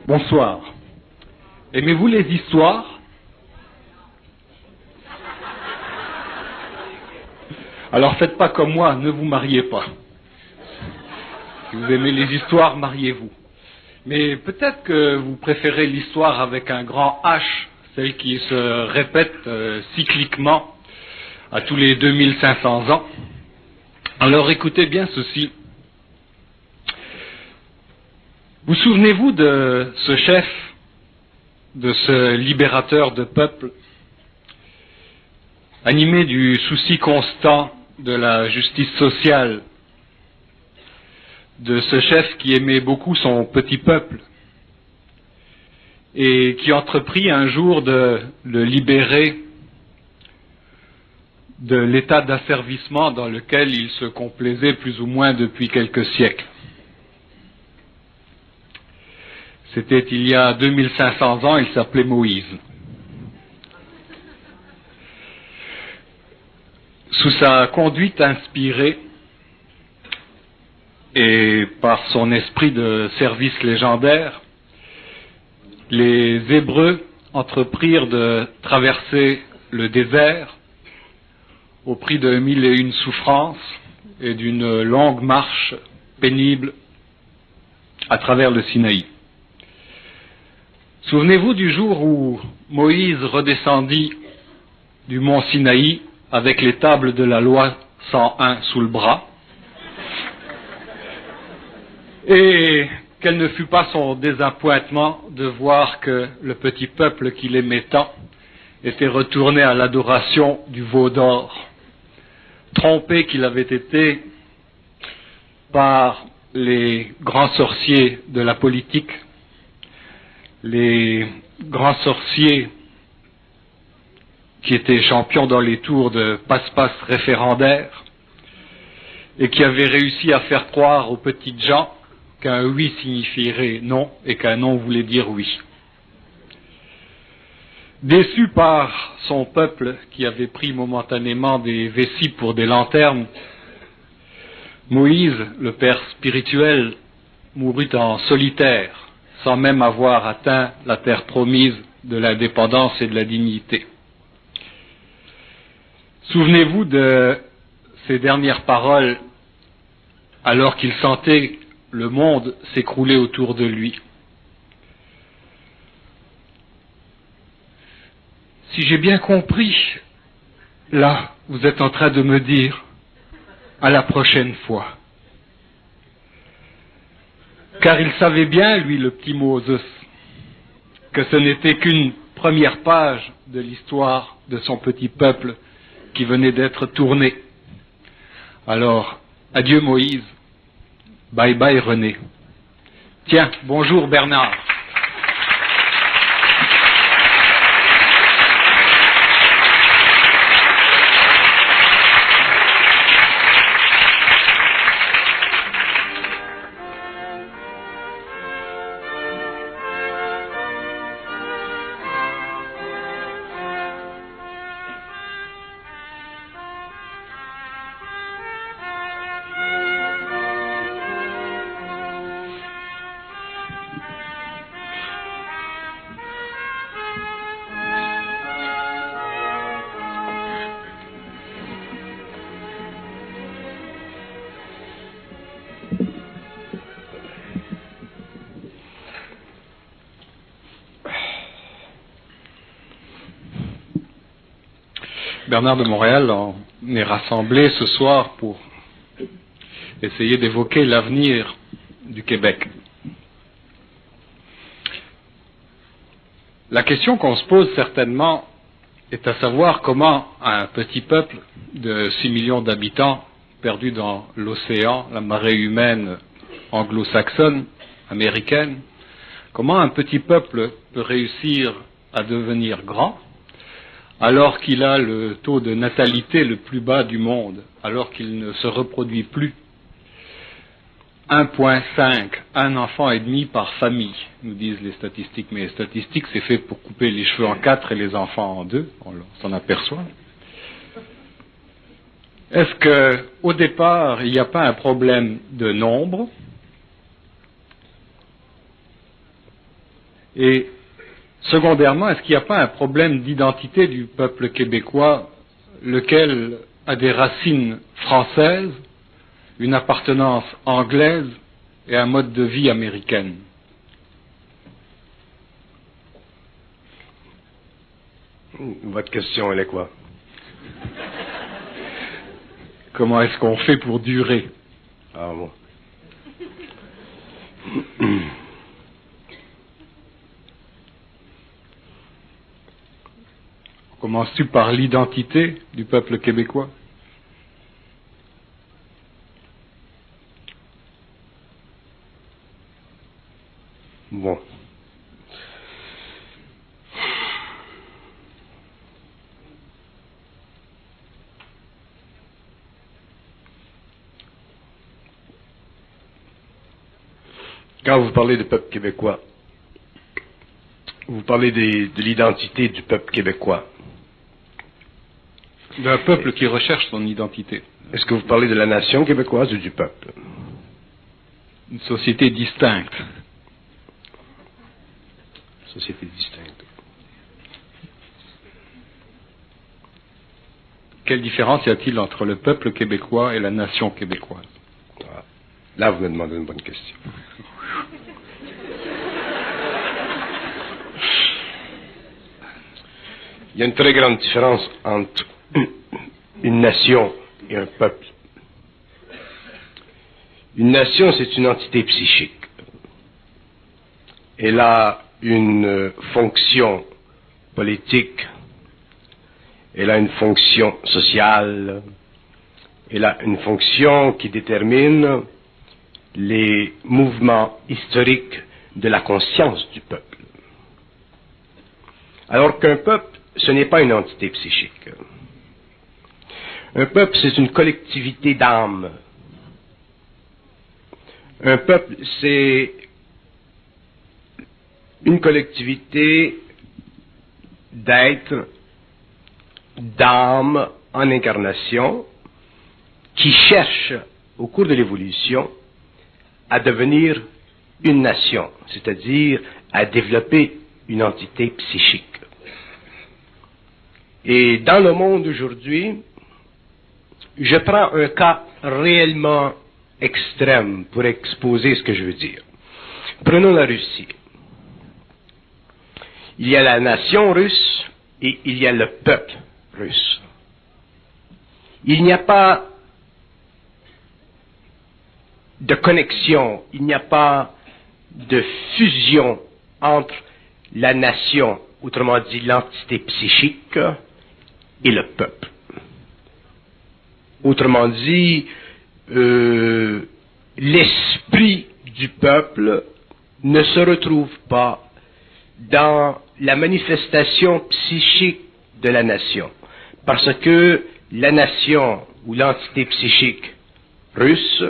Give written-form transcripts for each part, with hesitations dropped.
Bonsoir. Aimez-vous les histoires? Alors faites pas comme moi, ne vous mariez pas. Si vous aimez les histoires, mariez-vous. Mais peut-être que vous préférez l'histoire avec un grand H, celle qui se répète cycliquement à tous les 2500 ans. Alors écoutez bien ceci. Vous souvenez-vous de ce chef, de ce libérateur de peuple, animé du souci constant de la justice sociale, de ce chef qui aimait beaucoup son petit peuple et qui entreprit un jour de le libérer de l'état d'asservissement dans lequel il se complaisait plus ou moins depuis quelques siècles. C'était il y a 2500 ans, il s'appelait Moïse. Sous sa conduite inspirée et par son esprit de service légendaire, les Hébreux entreprirent de traverser le désert au prix de 1001 souffrances et d'une longue marche pénible à travers le Sinaï. Souvenez-vous du jour où Moïse redescendit du mont Sinaï avec les tables de la loi 101 sous le bras, et quel ne fut pas son désappointement de voir que le petit peuple qu'il aimait tant était retourné à l'adoration du veau d'or, trompé qu'il avait été par les grands sorciers de la politique, les grands sorciers qui étaient champions dans les tours de passe-passe référendaires et qui avaient réussi à faire croire aux petites gens qu'un oui signifierait non et qu'un non voulait dire oui. Déçu par son peuple qui avait pris momentanément des vessies pour des lanternes, Moïse, le père spirituel, mourut en solitaire, sans même avoir atteint la terre promise de l'indépendance et de la dignité. Souvenez-vous de ces dernières paroles alors qu'il sentait le monde s'écrouler autour de lui. Si j'ai bien compris, là, vous êtes en train de me dire à la prochaine fois. Car il savait bien, lui, le petit Moses, que ce n'était qu'une première page de l'histoire de son petit peuple qui venait d'être tournée. Alors, adieu Moïse, bye bye René. Tiens, bonjour Bernard. Bernard de Montréal, on est rassemblés ce soir pour essayer d'évoquer l'avenir du Québec. La question qu'on se pose certainement est à savoir comment un petit peuple de 6 millions d'habitants perdu dans l'océan, la marée humaine anglo-saxonne, américaine, comment un petit peuple peut réussir à devenir grand alors qu'il a le taux de natalité le plus bas du monde, alors qu'il ne se reproduit plus. 1,5, un enfant et demi par famille, nous disent les statistiques. Mais les statistiques, c'est fait pour couper les cheveux en 4 et les enfants en 2, on s'en aperçoit. Est-ce qu'au départ, il n'y a pas un problème de nombre? Et secondairement, est-ce qu'il n'y a pas un problème d'identité du peuple québécois, lequel a des racines françaises, une appartenance anglaise et un mode de vie américaine? Votre question, elle est quoi? Comment est-ce qu'on fait pour durer? Ah bon. Commences-tu par l'identité du peuple québécois? Bon. Quand vous parlez de peuple québécois, vous parlez de l'identité du peuple québécois. D'un peuple qui recherche son identité. Est-ce que vous parlez de la nation québécoise ou du peuple? Une société distincte. Société distincte. Quelle différence y a-t-il entre le peuple québécois et la nation québécoise? Ah. Là, vous me demandez une bonne question. Il y a une très grande différence entre une nation et un peuple. Une nation, c'est une entité psychique. Elle a une fonction politique, elle a une fonction sociale, elle a une fonction qui détermine les mouvements historiques de la conscience du peuple. Alors qu'un peuple, ce n'est pas une entité psychique. Un peuple, c'est une collectivité d'âme. Un peuple, c'est une collectivité d'êtres, d'âme en incarnation, qui cherche, au cours de l'évolution, à devenir une nation, c'est-à-dire à développer une entité psychique. Et dans le monde aujourd'hui, je prends un cas réellement extrême pour exposer ce que je veux dire. Prenons la Russie. Il y a la nation russe et il y a le peuple russe. Il n'y a pas de connexion, il n'y a pas de fusion entre la nation, autrement dit l'entité psychique, et le peuple. Autrement dit, l'esprit du peuple ne se retrouve pas dans la manifestation psychique de la nation, parce que la nation ou l'entité psychique russe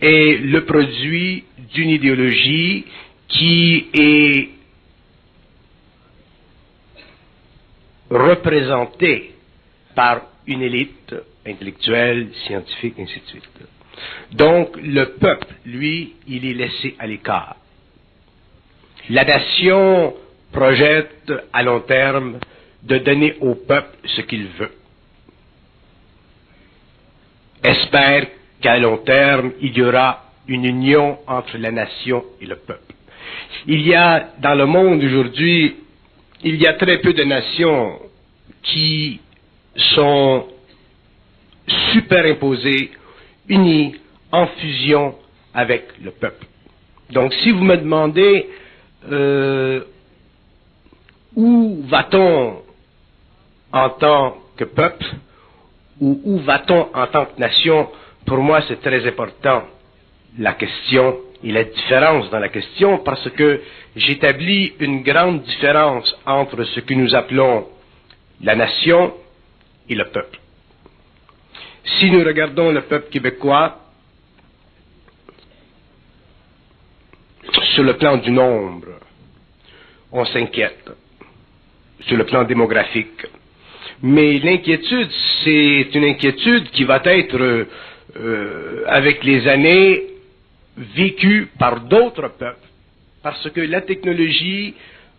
est le produit d'une idéologie qui est représentée par une élite intellectuelle, scientifique, ainsi de suite. Donc, le peuple, lui, il est laissé à l'écart. La nation projette à long terme de donner au peuple ce qu'il veut. Espère qu'à long terme, il y aura une union entre la nation et le peuple. Il y a, dans le monde aujourd'hui, il y a très peu de nations qui sont superimposées, unies, en fusion avec le peuple. Donc, si vous me demandez où va-t-on en tant que peuple, ou où va-t-on en tant que nation, pour moi c'est très important la question et la différence dans la question, parce que j'établis une grande différence entre ce que nous appelons la nation et le peuple. Si nous regardons le peuple québécois sur le plan du nombre, on s'inquiète. Sur le plan démographique. Mais l'inquiétude, c'est une inquiétude qui va être, avec les années, vécue par d'autres peuples parce que la technologie,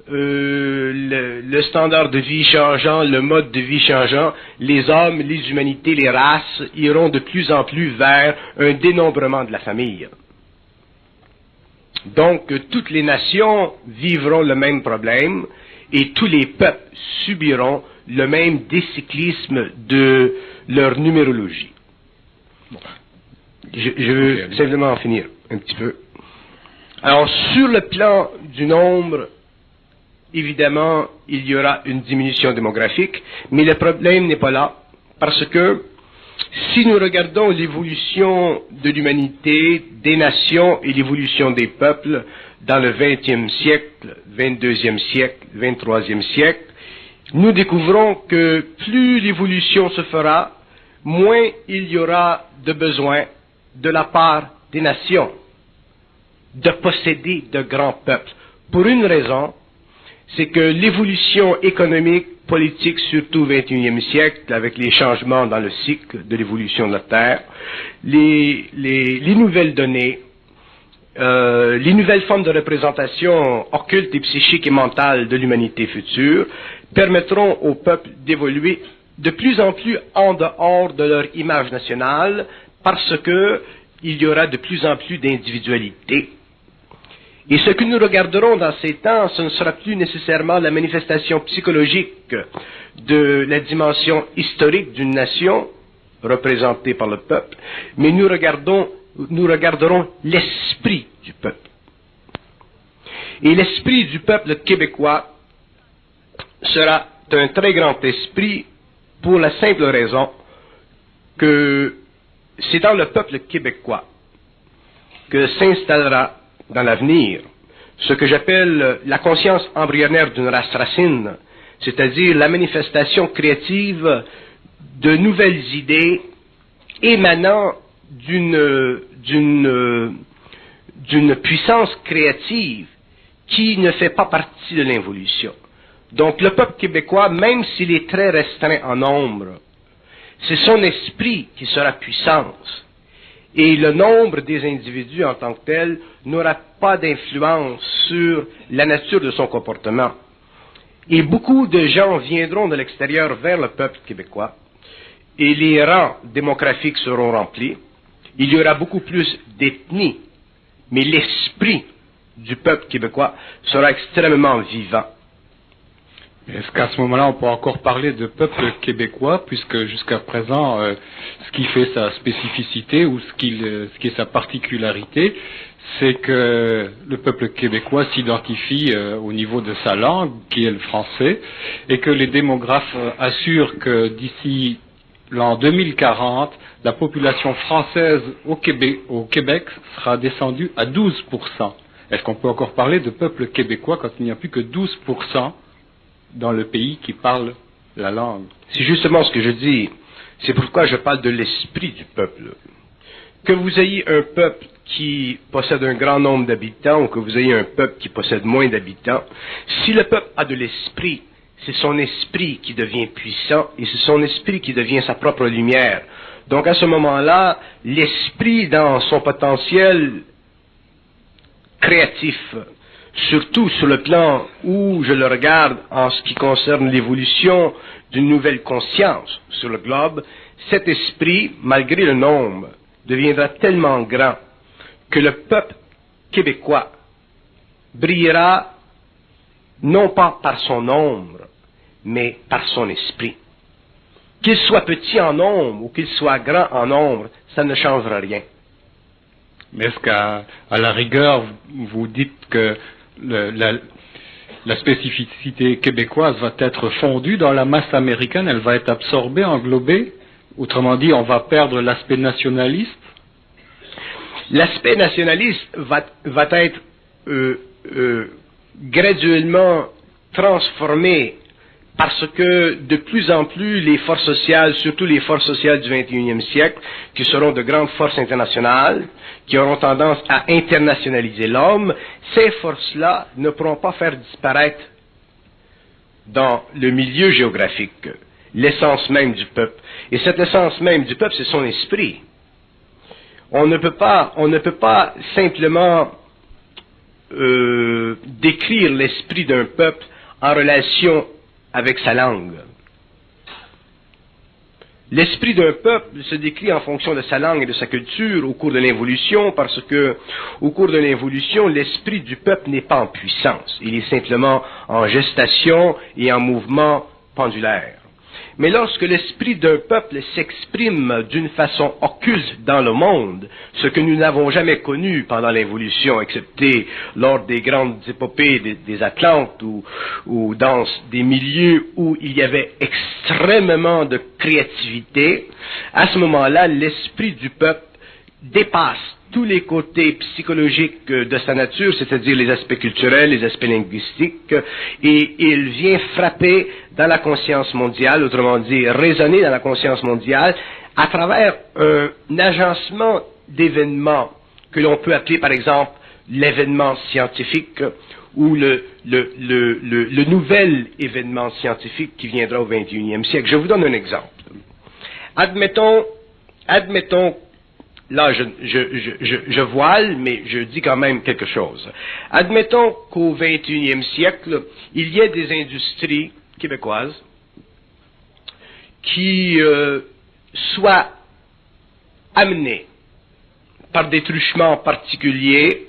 le standard de vie changeant, le mode de vie changeant, les hommes, les humanités, les races iront de plus en plus vers un dénombrement de la famille. Donc, toutes les nations vivront le même problème et tous les peuples subiront le même décyclisme de leur numérologie. Bon. Je veux simplement en finir un petit peu. Alors, sur le plan du nombre, évidemment, il y aura une diminution démographique, mais le problème n'est pas là, parce que si nous regardons l'évolution de l'humanité, des nations et l'évolution des peuples dans le XXe siècle, XXIIe siècle, XXIIIe siècle, nous découvrons que plus l'évolution se fera, moins il y aura de besoin de la part des nations de posséder de grands peuples. Pour une raison, c'est que l'évolution économique, politique, surtout au XXIe siècle, avec les changements dans le cycle de l'évolution de la Terre, les nouvelles données, les nouvelles formes de représentation occulte et psychique et mentale de l'humanité future permettront aux peuples d'évoluer de plus en plus en dehors de leur image nationale parce que il y aura de plus en plus d'individualité. Et ce que nous regarderons dans ces temps, ce ne sera plus nécessairement la manifestation psychologique de la dimension historique d'une nation représentée par le peuple, mais nous regarderons l'esprit du peuple. Et l'esprit du peuple québécois sera un très grand esprit pour la simple raison que c'est dans le peuple québécois que s'installera dans l'avenir ce que j'appelle la conscience embryonnaire d'une race racine, c'est-à-dire la manifestation créative de nouvelles idées émanant d'une puissance créative qui ne fait pas partie de l'involution. Donc le peuple québécois, même s'il est très restreint en nombre, c'est son esprit qui sera puissance. Et le nombre des individus en tant que tel n'aura pas d'influence sur la nature de son comportement. Et beaucoup de gens viendront de l'extérieur vers le peuple québécois, et les rangs démographiques seront remplis. Il y aura beaucoup plus d'ethnies, mais l'esprit du peuple québécois sera extrêmement vivant. Est-ce qu'à ce moment-là, on peut encore parler de peuple québécois, puisque jusqu'à présent, ce qui fait sa spécificité ou ce qui est sa particularité, c'est que le peuple québécois s'identifie au niveau de sa langue, qui est le français, et que les démographes assurent que d'ici l'an 2040, la population française au Québec sera descendue à 12%. Est-ce qu'on peut encore parler de peuple québécois quand il n'y a plus que 12% dans le pays qui parle la langue? C'est justement ce que je dis. C'est pourquoi je parle de l'esprit du peuple. Que vous ayez un peuple qui possède un grand nombre d'habitants ou que vous ayez un peuple qui possède moins d'habitants, si le peuple a de l'esprit, c'est son esprit qui devient puissant et c'est son esprit qui devient sa propre lumière. Donc à ce moment-là, l'esprit dans son potentiel créatif, surtout sur le plan où je le regarde en ce qui concerne l'évolution d'une nouvelle conscience sur le globe, cet esprit, malgré le nombre, deviendra tellement grand que le peuple québécois brillera non pas par son nombre, mais par son esprit. Qu'il soit petit en nombre ou qu'il soit grand en nombre, ça ne changera rien. Mais est-ce qu'à la rigueur, vous dites que la spécificité québécoise va être fondue dans la masse américaine, elle va être absorbée, englobée? Autrement dit, on va perdre l'aspect nationaliste? L'aspect nationaliste va être graduellement transformé parce que de plus en plus les forces sociales, surtout les forces sociales du XXIe siècle, qui seront de grandes forces internationales, qui auront tendance à internationaliser l'homme, ces forces-là ne pourront pas faire disparaître dans le milieu géographique l'essence même du peuple. Et cette essence même du peuple, c'est son esprit. On ne peut pas simplement décrire l'esprit d'un peuple en relation avec sa langue. L'esprit d'un peuple se décrit en fonction de sa langue et de sa culture au cours de l'évolution, parce que, au cours de l'évolution, l'esprit du peuple n'est pas en puissance. Il est simplement en gestation et en mouvement pendulaire. Mais lorsque l'esprit d'un peuple s'exprime d'une façon occulte dans le monde, ce que nous n'avons jamais connu pendant l'évolution, excepté lors des grandes épopées des Atlantes ou dans des milieux où il y avait extrêmement de créativité, à ce moment-là, l'esprit du peuple dépasse tous les côtés psychologiques de sa nature, c'est-à-dire les aspects culturels, les aspects linguistiques, et il vient frapper dans la conscience mondiale, autrement dit, résonner dans la conscience mondiale, à travers un agencement d'événements que l'on peut appeler, par exemple, l'événement scientifique ou le nouvel événement scientifique qui viendra au XXIe siècle. Je vous donne un exemple. Admettons, là, je voile, mais je dis quand même quelque chose. Admettons qu'au XXIe siècle, il y ait des industries québécoises qui soient amenées par des truchements particuliers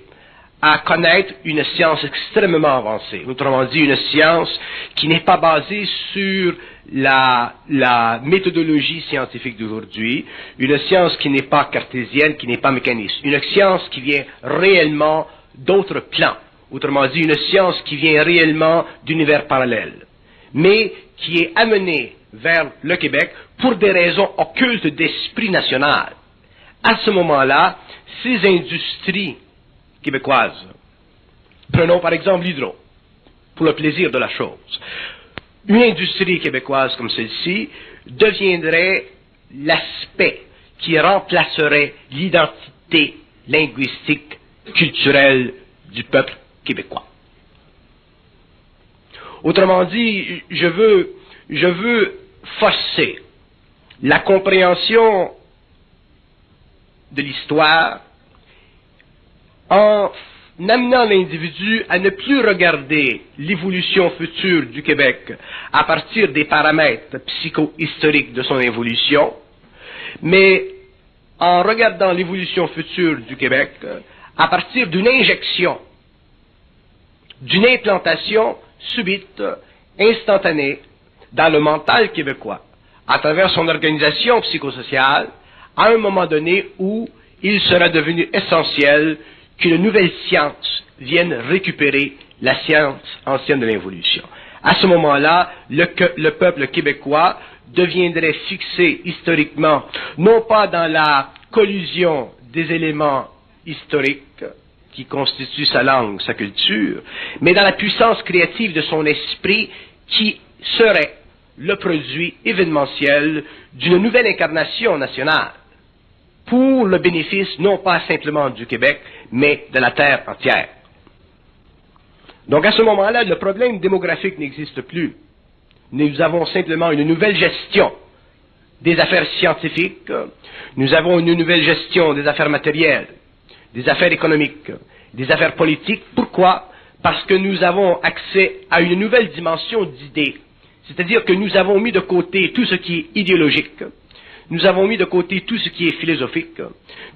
à connaître une science extrêmement avancée. Autrement dit, une science qui n'est pas basée sur la méthodologie scientifique d'aujourd'hui, une science qui n'est pas cartésienne, qui n'est pas mécaniste, une science qui vient réellement d'autres plans, autrement dit, une science qui vient réellement d'univers parallèles, mais qui est amenée vers le Québec pour des raisons occultes d'esprit national. À ce moment-là, ces industries québécoises, prenons par exemple l'hydro, pour le plaisir de la chose, une industrie québécoise comme celle-ci deviendrait l'aspect qui remplacerait l'identité linguistique, culturelle du peuple québécois. Autrement dit, je veux forcer la compréhension de l'histoire en amenant l'individu à ne plus regarder l'évolution future du Québec à partir des paramètres psycho-historiques de son évolution, mais en regardant l'évolution future du Québec à partir d'une injection, d'une implantation subite, instantanée, dans le mental québécois, à travers son organisation psychosociale, à un moment donné où il sera devenu essentiel qu'une nouvelle science vienne récupérer la science ancienne de l'évolution. À ce moment-là, le peuple québécois deviendrait fixé historiquement, non pas dans la collusion des éléments historiques qui constituent sa langue, sa culture, mais dans la puissance créative de son esprit qui serait le produit événementiel d'une nouvelle incarnation nationale, pour le bénéfice non pas simplement du Québec, mais de la terre entière. Donc à ce moment-là, le problème démographique n'existe plus. Nous avons simplement une nouvelle gestion des affaires scientifiques, nous avons une nouvelle gestion des affaires matérielles, des affaires économiques, des affaires politiques. Pourquoi? Parce que nous avons accès à une nouvelle dimension d'idées. C'est-à-dire que nous avons mis de côté tout ce qui est idéologique, nous avons mis de côté tout ce qui est philosophique,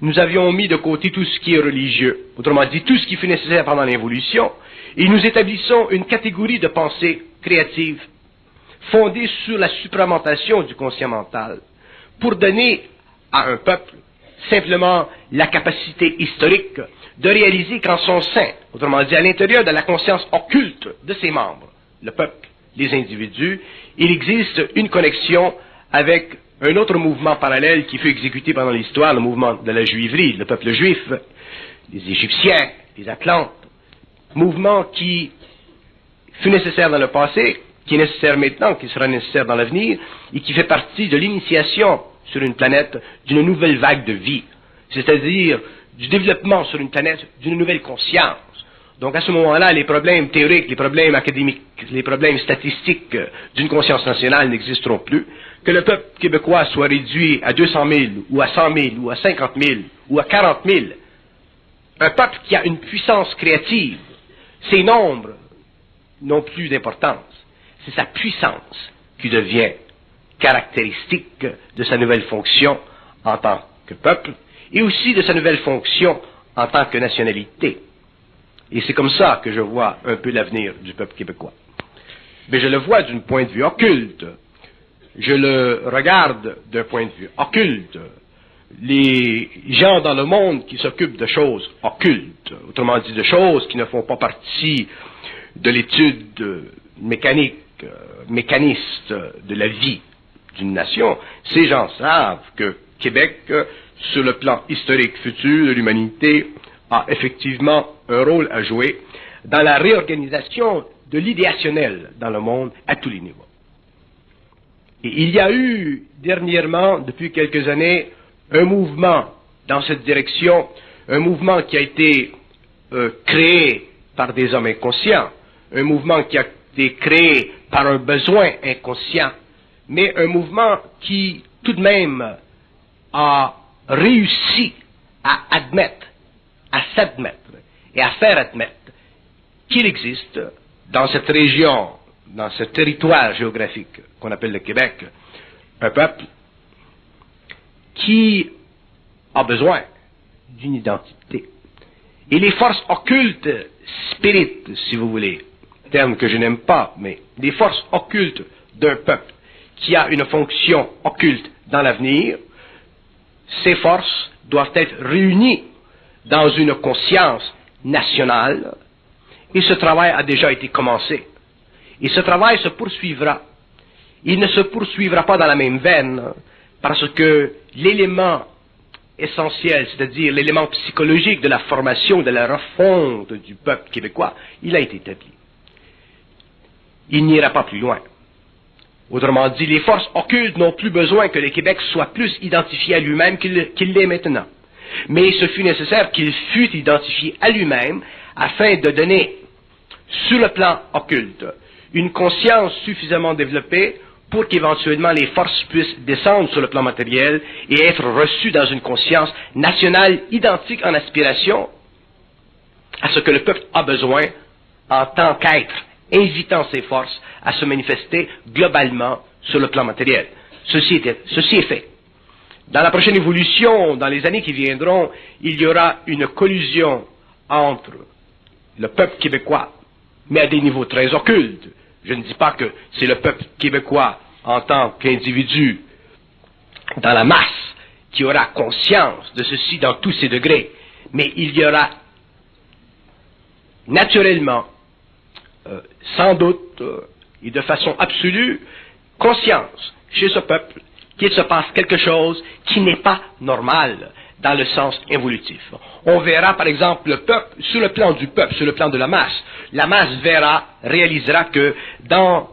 nous avions mis de côté tout ce qui est religieux, autrement dit tout ce qui fut nécessaire pendant l'évolution, et nous établissons une catégorie de pensée créative, fondée sur la supramentation du conscient mental, pour donner à un peuple simplement la capacité historique de réaliser qu'en son sein, autrement dit à l'intérieur de la conscience occulte de ses membres, le peuple, les individus, il existe une connexion avec un autre mouvement parallèle qui fut exécuté pendant l'histoire, le mouvement de la juiverie, le peuple juif, les Égyptiens, les Atlantes, mouvement qui fut nécessaire dans le passé, qui est nécessaire maintenant, qui sera nécessaire dans l'avenir, et qui fait partie de l'initiation sur une planète d'une nouvelle vague de vie, c'est-à-dire du développement sur une planète d'une nouvelle conscience. Donc à ce moment-là, les problèmes théoriques, les problèmes académiques, les problèmes statistiques d'une conscience nationale n'existeront plus. Que le peuple québécois soit réduit à 200 000, ou à 100 000, ou à 50 000, ou à 40 000, un peuple qui a une puissance créative Ces nombres n'ont plus d'importance. C'est sa puissance qui devient caractéristique de sa nouvelle fonction en tant que peuple et aussi de sa nouvelle fonction en tant que nationalité. Et c'est comme ça que je vois un peu l'avenir du peuple québécois. Mais je le vois d'un point de vue occulte. Je le regarde d'un point de vue occulte. Les gens dans le monde qui s'occupent de choses occultes, autrement dit de choses qui ne font pas partie de l'étude mécanique, mécaniste de la vie d'une nation, ces gens savent que Québec, sur le plan historique futur de l'humanité, a effectivement un rôle à jouer dans la réorganisation de l'idéationnel dans le monde à tous les niveaux. Et il y a eu dernièrement, depuis quelques années, un mouvement dans cette direction, un mouvement qui a été créé par des hommes inconscients, un mouvement qui a été créé par un besoin inconscient, mais un mouvement qui tout de même a réussi à admettre, à s'admettre et à faire admettre qu'il existe dans cette région, dans ce territoire géographique qu'on appelle le Québec, un peuple qui a besoin d'une identité. Et les forces occultes, spirites, si vous voulez, terme que je n'aime pas, mais les forces occultes d'un peuple qui a une fonction occulte dans l'avenir, ces forces doivent être réunies dans une conscience nationale, et ce travail a déjà été commencé. Et ce travail se poursuivra. Il ne se poursuivra pas dans la même veine, parce que l'élément essentiel, c'est-à-dire l'élément psychologique de la formation, de la refonte du peuple québécois, il a été établi. Il n'ira pas plus loin. Autrement dit, les forces occultes n'ont plus besoin que le Québec soit plus identifié à lui-même qu'il l'est maintenant. Mais ce fut nécessaire qu'il fût identifié à lui-même afin de donner, sur le plan occulte, une conscience suffisamment développée pour qu'éventuellement les forces puissent descendre sur le plan matériel et être reçues dans une conscience nationale identique en aspiration à ce que le peuple a besoin en tant qu'être, invitant ses forces à se manifester globalement sur le plan matériel. Ceci est fait. Dans la prochaine évolution, dans les années qui viendront, il y aura une collusion entre le peuple québécois, mais à des niveaux très occultes. Je ne dis pas que c'est le peuple québécois en tant qu'individu dans la masse qui aura conscience de ceci dans tous ses degrés, mais il y aura naturellement, sans doute et de façon absolue, conscience chez ce peuple qu'il se passe quelque chose qui n'est pas normal dans le sens évolutif. On verra par exemple le peuple, sur le plan du peuple, sur le plan de la masse verra, réalisera que dans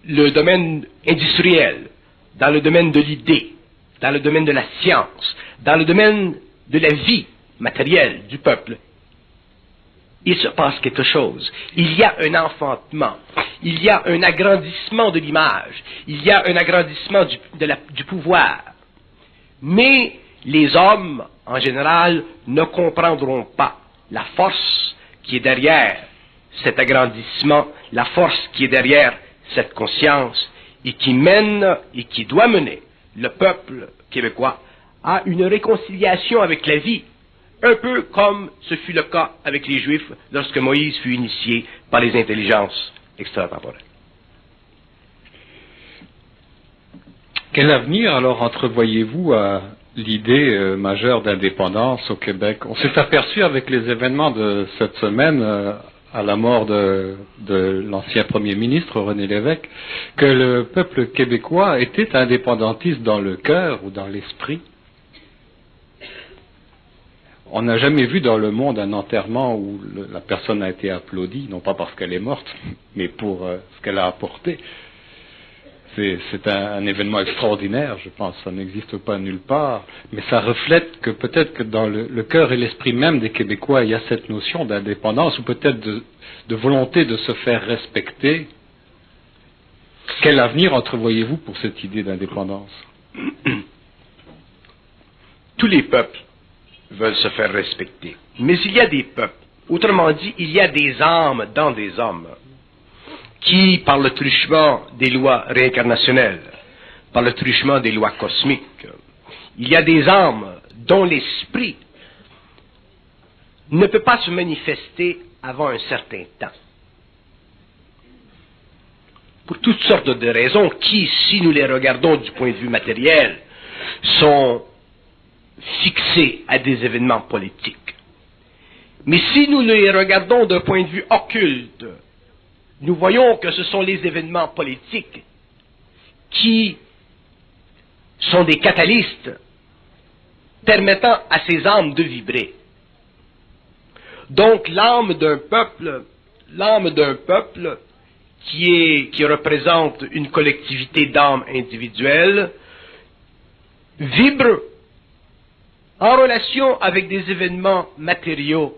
le domaine industriel, dans le domaine de l'idée, dans le domaine de la science, dans le domaine de la vie matérielle du peuple, il se passe quelque chose. Il y a un enfantement, il y a un agrandissement de l'image, il y a un agrandissement du pouvoir. Mais les hommes, en général, ne comprendront pas la force qui est derrière cet agrandissement, la force qui est derrière cette conscience, et qui mène, et qui doit mener le peuple québécois à une réconciliation avec la vie, un peu comme ce fut le cas avec les Juifs lorsque Moïse fut initié par les intelligences extratemporelles. Quel avenir alors entrevoyez-vous à l'idée majeure d'indépendance au Québec? On s'est aperçu avec les événements de cette semaine, à la mort de l'ancien Premier ministre René Lévesque, que le peuple québécois était indépendantiste dans le cœur ou dans l'esprit. On n'a jamais vu dans le monde un enterrement où la personne a été applaudie, non pas parce qu'elle est morte, mais pour ce qu'elle a apporté. C'est un événement extraordinaire, je pense, ça n'existe pas nulle part, mais ça reflète que peut-être que dans le cœur et l'esprit même des Québécois, il y a cette notion d'indépendance, ou peut-être de volonté de se faire respecter. Quel avenir entrevoyez-vous pour cette idée d'indépendance? Tous les peuples veulent se faire respecter, mais il y a des peuples Autrement dit, il y a des âmes dans des hommes qui, par le truchement des lois réincarnationnelles, par le truchement des lois cosmiques, il y a des âmes dont l'esprit ne peut pas se manifester avant un certain temps. Pour toutes sortes de raisons qui, si nous les regardons du point de vue matériel, sont fixées à des événements politiques. Mais si nous les regardons d'un point de vue occulte, nous voyons que ce sont les événements politiques qui sont des catalystes permettant à ces âmes de vibrer. Donc l'âme d'un peuple qui représente une collectivité d'âmes individuelles, vibre en relation avec des événements matériaux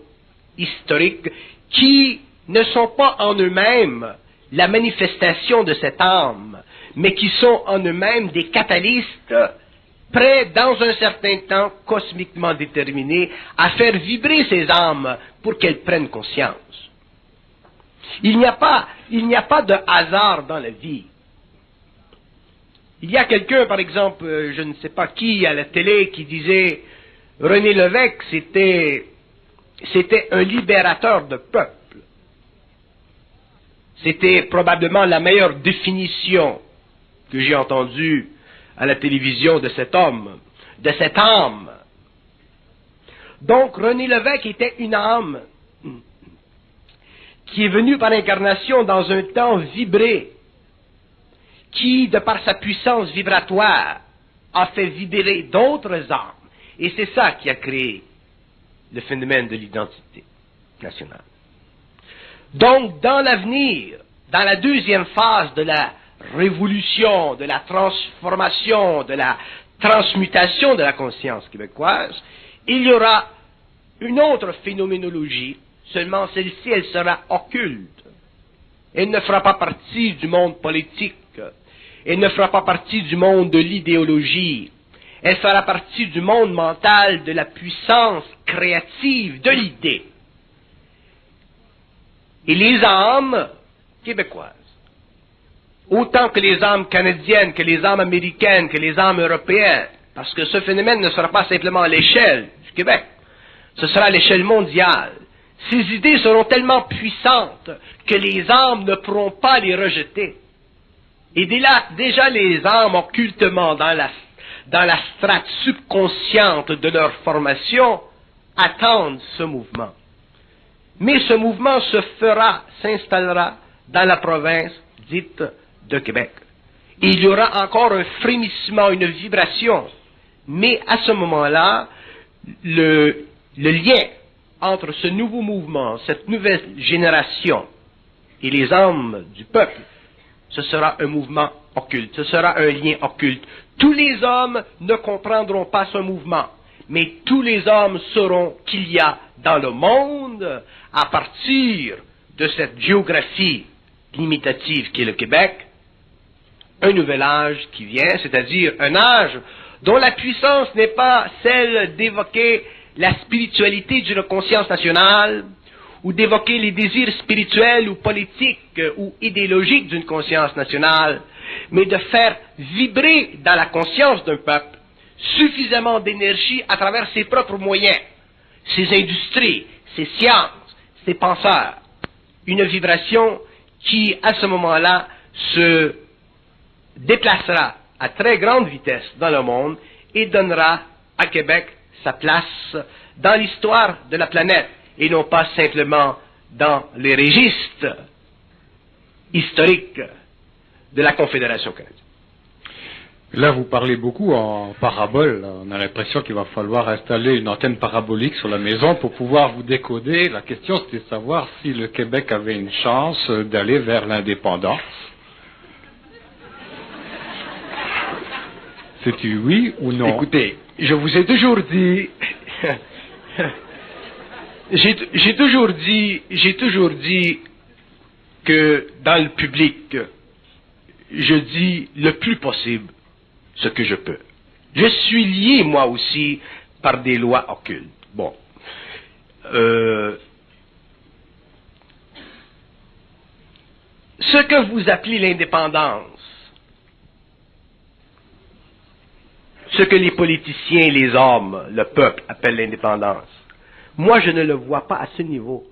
historiques qui ne sont pas en eux-mêmes la manifestation de cette âme, mais qui sont en eux-mêmes des catalystes prêts, dans un certain temps cosmiquement déterminé, à faire vibrer ces âmes pour qu'elles prennent conscience. Il n'y a pas de hasard dans la vie. Il y a quelqu'un, par exemple, je ne sais pas qui, à la télé, qui disait René Lévesque, c'était un libérateur de peuple. C'était probablement la meilleure définition que j'ai entendue à la télévision de cet homme, de cette âme. Donc René Lévesque était une âme qui est venue par incarnation dans un temps vibré, qui, de par sa puissance vibratoire, a fait vibrer d'autres âmes. Et c'est ça qui a créé le phénomène de l'identité nationale. Donc, dans l'avenir, dans la deuxième phase de la révolution, de la transformation, de la transmutation de la conscience québécoise, il y aura une autre phénoménologie, seulement celle-ci, elle sera occulte. Elle ne fera pas partie du monde politique, elle ne fera pas partie du monde de l'idéologie, elle fera partie du monde mental de la puissance créative de l'idée. Et les âmes québécoises, autant que les âmes canadiennes, que les âmes américaines, que les âmes européennes, parce que ce phénomène ne sera pas simplement à l'échelle du Québec, ce sera à l'échelle mondiale. Ces idées seront tellement puissantes que les âmes ne pourront pas les rejeter. Et déjà les âmes occultement dans la strate subconsciente de leur formation attendent ce mouvement. Mais ce mouvement s'installera dans la province dite de Québec. Et il y aura encore un frémissement, une vibration. Mais à ce moment-là, le lien entre ce nouveau mouvement, cette nouvelle génération et les âmes du peuple, ce sera un mouvement occulte, ce sera un lien occulte. Tous les hommes ne comprendront pas ce mouvement, mais tous les hommes sauront qu'il y a dans le monde, à partir de cette géographie limitative qui est le Québec, un nouvel âge qui vient, c'est-à-dire un âge dont la puissance n'est pas celle d'évoquer la spiritualité d'une conscience nationale, ou d'évoquer les désirs spirituels ou politiques ou idéologiques d'une conscience nationale, mais de faire vibrer dans la conscience d'un peuple suffisamment d'énergie à travers ses propres moyens, ses industries, ses sciences, ses penseurs. Une vibration qui, à ce moment-là, se déplacera à très grande vitesse dans le monde et donnera à Québec sa place dans l'histoire de la planète et non pas simplement dans les registres historiques de la Confédération canadienne. Là, vous parlez beaucoup en parabole. On a l'impression qu'il va falloir installer une antenne parabolique sur la maison pour pouvoir vous décoder. La question, c'était de savoir si le Québec avait une chance d'aller vers l'indépendance. C'est-tu oui ou non? Écoutez, je vous ai toujours dit... j'ai toujours dit que dans le public, je dis le plus possible ce que je peux. Je suis lié, moi aussi, par des lois occultes. Bon. ce que vous appelez l'indépendance, ce que les politiciens, les hommes, le peuple appellent l'indépendance, moi je ne le vois pas à ce niveau.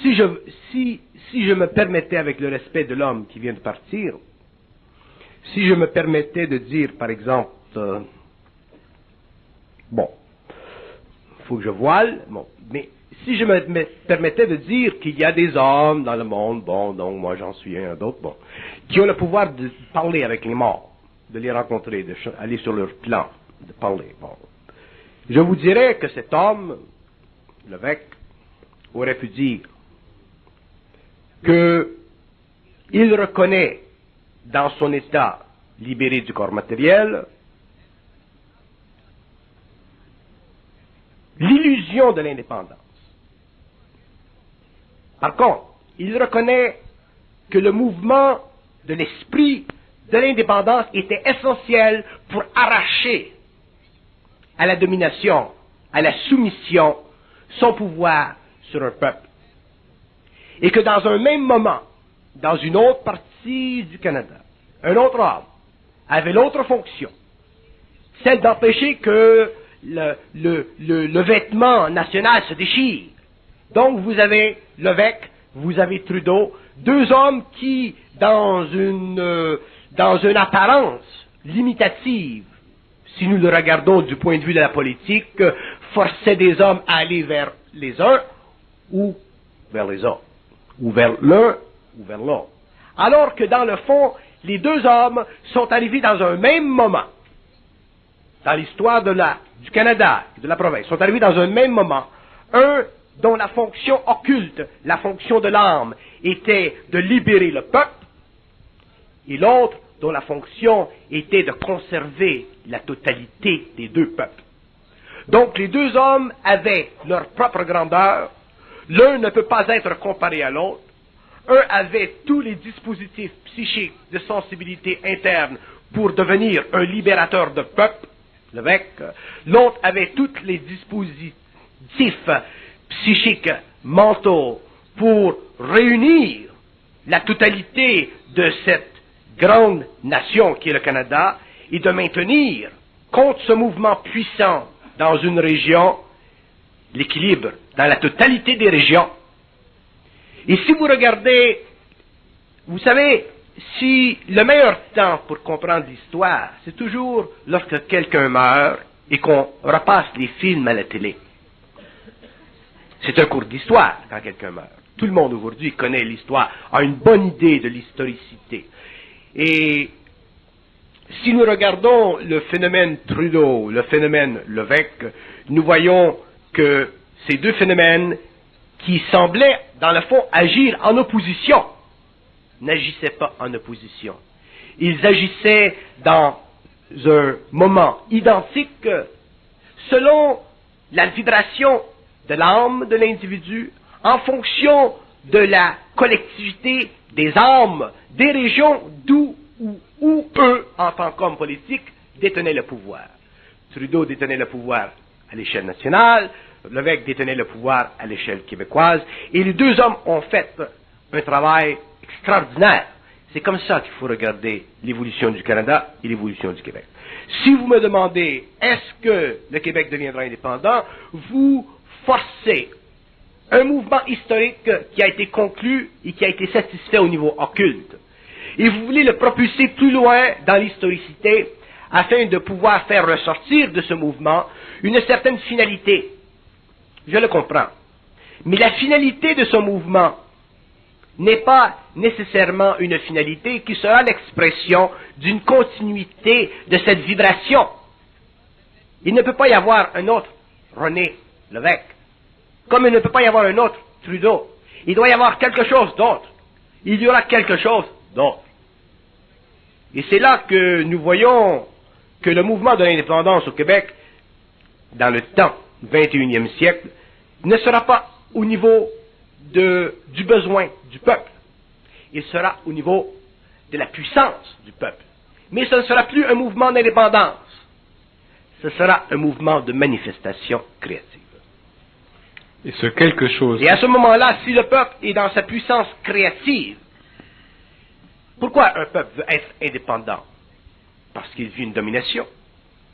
Si je me permettais, avec le respect de l'homme qui vient de partir, si je me permettais de dire, par exemple, faut que je voile, mais si je me permettais de dire qu'il y a des hommes dans le monde, donc moi j'en suis un d'autre, qui ont le pouvoir de parler avec les morts, de les rencontrer, d'aller sur leur plan, de parler, je vous dirais que cet homme, l'évêque, aurait pu dire qu'il reconnaît dans son état libéré du corps matériel l'illusion de l'indépendance. Par contre, il reconnaît que le mouvement de l'esprit de l'indépendance était essentiel pour arracher à la domination, à la soumission, son pouvoir sur un peuple. Et que dans un même moment, dans une autre partie du Canada, un autre homme avait l'autre fonction, celle d'empêcher que le vêtement national se déchire. Donc vous avez l'évêque, vous avez Trudeau, deux hommes qui, dans une apparence limitative, si nous le regardons du point de vue de la politique, forçaient des hommes à aller vers les uns ou vers les autres, ou vers l'un ou vers l'autre. Alors que dans le fond, les deux hommes sont arrivés dans un même moment, dans l'histoire du Canada et de la province, sont arrivés dans un même moment, un dont la fonction occulte, la fonction de l'âme, était de libérer le peuple, et l'autre dont la fonction était de conserver la totalité des deux peuples. Donc les deux hommes avaient leur propre grandeur, l'un ne peut pas être comparé à l'autre, un avait tous les dispositifs psychiques de sensibilité interne pour devenir un libérateur de peuple, l'évêque, l'autre avait tous les dispositifs psychiques, mentaux, pour réunir la totalité de cette grande nation qui est le Canada et de maintenir, contre ce mouvement puissant dans une région, l'équilibre dans la totalité des régions. Et si vous regardez, vous savez, si le meilleur temps pour comprendre l'histoire, c'est toujours lorsque quelqu'un meurt et qu'on repasse les films à la télé. C'est un cours d'histoire quand quelqu'un meurt. Tout le monde aujourd'hui connaît l'histoire, a une bonne idée de l'historicité. Et si nous regardons le phénomène Trudeau, le phénomène l'évêque, nous voyons que ces deux phénomènes qui semblaient, dans le fond, agir en opposition, n'agissaient pas en opposition. Ils agissaient dans un moment identique selon la vibration de l'âme de l'individu en fonction de la collectivité des âmes, des régions où eux, en tant qu'hommes politiques, détenaient le pouvoir. Trudeau détenait le pouvoir à l'échelle nationale, l'évêque détenait le pouvoir à l'échelle québécoise, et les deux hommes ont fait un travail extraordinaire. C'est comme ça qu'il faut regarder l'évolution du Canada et l'évolution du Québec. Si vous me demandez, est-ce que le Québec deviendra indépendant, vous forcez un mouvement historique qui a été conclu et qui a été satisfait au niveau occulte. Et vous voulez le propulser plus loin dans l'historicité afin de pouvoir faire ressortir de ce mouvement une certaine finalité. Je le comprends. Mais la finalité de ce mouvement n'est pas nécessairement une finalité qui sera l'expression d'une continuité de cette vibration. Il ne peut pas y avoir un autre René Lévesque, comme il ne peut pas y avoir un autre Trudeau. Il doit y avoir quelque chose d'autre. Il y aura quelque chose d'autre. Et c'est là que nous voyons que le mouvement de l'indépendance au Québec, dans le temps 21e siècle, ne sera pas au niveau du besoin du peuple. Il sera au niveau de la puissance du peuple. Mais ce ne sera plus un mouvement d'indépendance. Ce sera un mouvement de manifestation créative. Et ce quelque chose. Et à ce moment-là, si le peuple est dans sa puissance créative, pourquoi un peuple veut être indépendant? Parce qu'il vit une domination.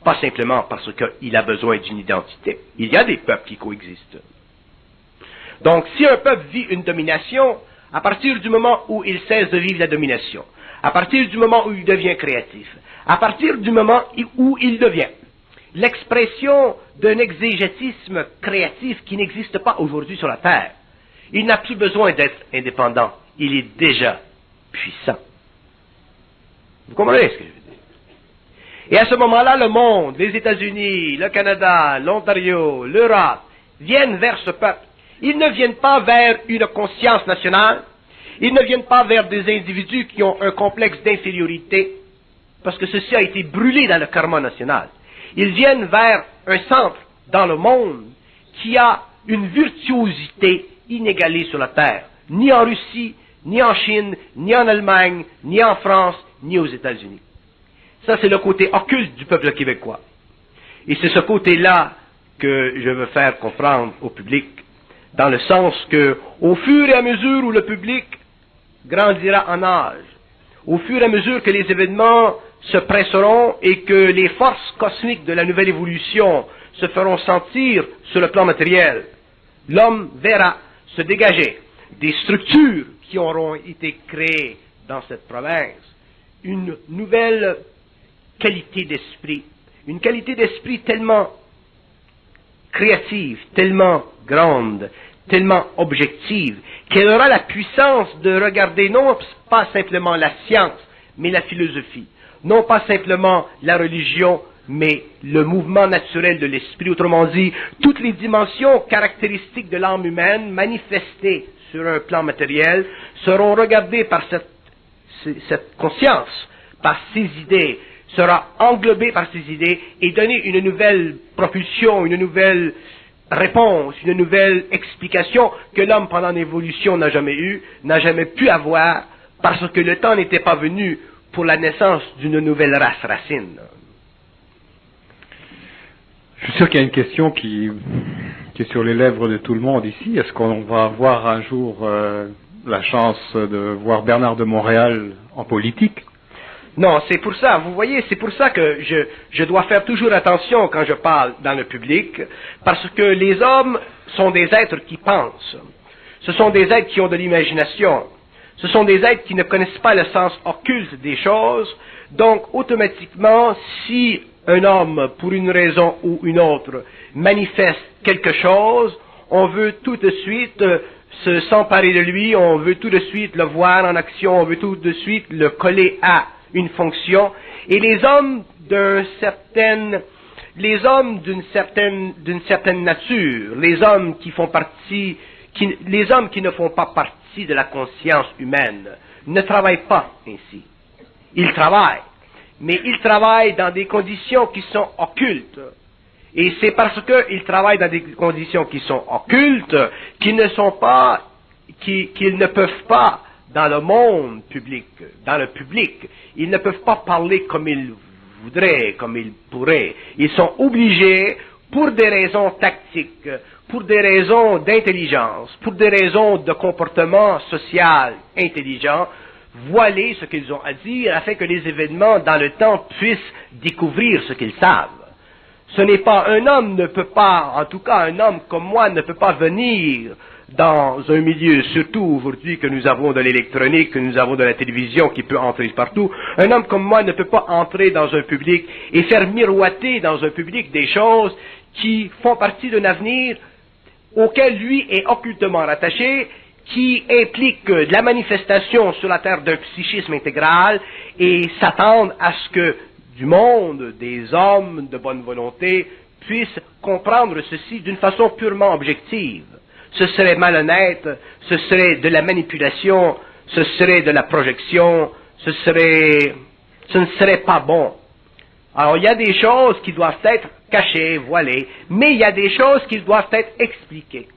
Pas simplement parce qu'il a besoin d'une identité. Il y a des peuples qui coexistent. Donc, si un peuple vit une domination, à partir du moment où il cesse de vivre la domination, à partir du moment où il devient créatif, à partir du moment où il devient l'expression d'un exégétisme créatif qui n'existe pas aujourd'hui sur la Terre, il n'a plus besoin d'être indépendant. Il est déjà puissant. Vous comprenez ce que je veux dire? Et à ce moment-là, le monde, les États-Unis, le Canada, l'Ontario, l'Europe, viennent vers ce peuple. Ils ne viennent pas vers une conscience nationale. Ils ne viennent pas vers des individus qui ont un complexe d'infériorité, parce que ceci a été brûlé dans le karma national. Ils viennent vers un centre dans le monde qui a une virtuosité inégalée sur la Terre. Ni en Russie, ni en Chine, ni en Allemagne, ni en France, ni aux États-Unis. Ça, c'est le côté occulte du peuple québécois. Et c'est ce côté-là que je veux faire comprendre au public, dans le sens que, au fur et à mesure où le public grandira en âge, au fur et à mesure que les événements se presseront et que les forces cosmiques de la nouvelle évolution se feront sentir sur le plan matériel, l'homme verra se dégager des structures qui auront été créées dans cette province, une nouvelle qualité d'esprit, une qualité d'esprit tellement créative, tellement grande, tellement objective, qu'elle aura la puissance de regarder non pas simplement la science, mais la philosophie, non pas simplement la religion, mais le mouvement naturel de l'esprit, autrement dit, toutes les dimensions caractéristiques de l'âme humaine manifestées sur un plan matériel seront regardées par cette conscience, par ces idées, sera englobée par ces idées et donner une nouvelle propulsion, une nouvelle réponse, une nouvelle explication que l'homme pendant l'évolution n'a jamais eue, n'a jamais pu avoir, parce que le temps n'était pas venu pour la naissance d'une nouvelle race racine. Je suis sûr qu'il y a une question qui est sur les lèvres de tout le monde ici. Est-ce qu'on va avoir un jour la chance de voir Bernard de Montréal en politique? Non, c'est pour ça, vous voyez, c'est pour ça que je dois faire toujours attention quand je parle dans le public, parce que les hommes sont des êtres qui pensent. Ce sont des êtres qui ont de l'imagination. Ce sont des êtres qui ne connaissent pas le sens occulte des choses. Donc, automatiquement, si un homme, pour une raison ou une autre, manifeste quelque chose, on veut tout de suite s'emparer de lui, on veut tout de suite le voir en action, on veut tout de suite le coller à une fonction, et les hommes d'une certaine nature, les hommes qui ne font pas partie de la conscience humaine, ne travaillent pas ainsi. Ils travaillent, mais ils travaillent dans des conditions qui sont occultes. Et c'est parce qu'ils travaillent dans des conditions qui sont occultes qu'ils ne peuvent pas dans le monde public, dans le public, ils ne peuvent pas parler comme ils voudraient, comme ils pourraient. Ils sont obligés, pour des raisons tactiques, pour des raisons d'intelligence, pour des raisons de comportement social intelligent, voiler ce qu'ils ont à dire afin que les événements dans le temps puissent découvrir ce qu'ils savent. Ce n'est pas un homme ne peut pas, en tout cas un homme comme moi ne peut pas venir dans un milieu, surtout aujourd'hui que nous avons de l'électronique, que nous avons de la télévision qui peut entrer partout. Un homme comme moi ne peut pas entrer dans un public et faire miroiter dans un public des choses qui font partie d'un avenir auquel lui est occultement rattaché, qui implique de la manifestation sur la terre d'un psychisme intégral et s'attendre à ce que du monde, des hommes de bonne volonté, puissent comprendre ceci d'une façon purement objective. Ce serait malhonnête, ce serait de la manipulation, ce serait de la projection, ce ne serait pas bon. Alors il y a des choses qui doivent être cachées, voilées, mais il y a des choses qui doivent être expliquées.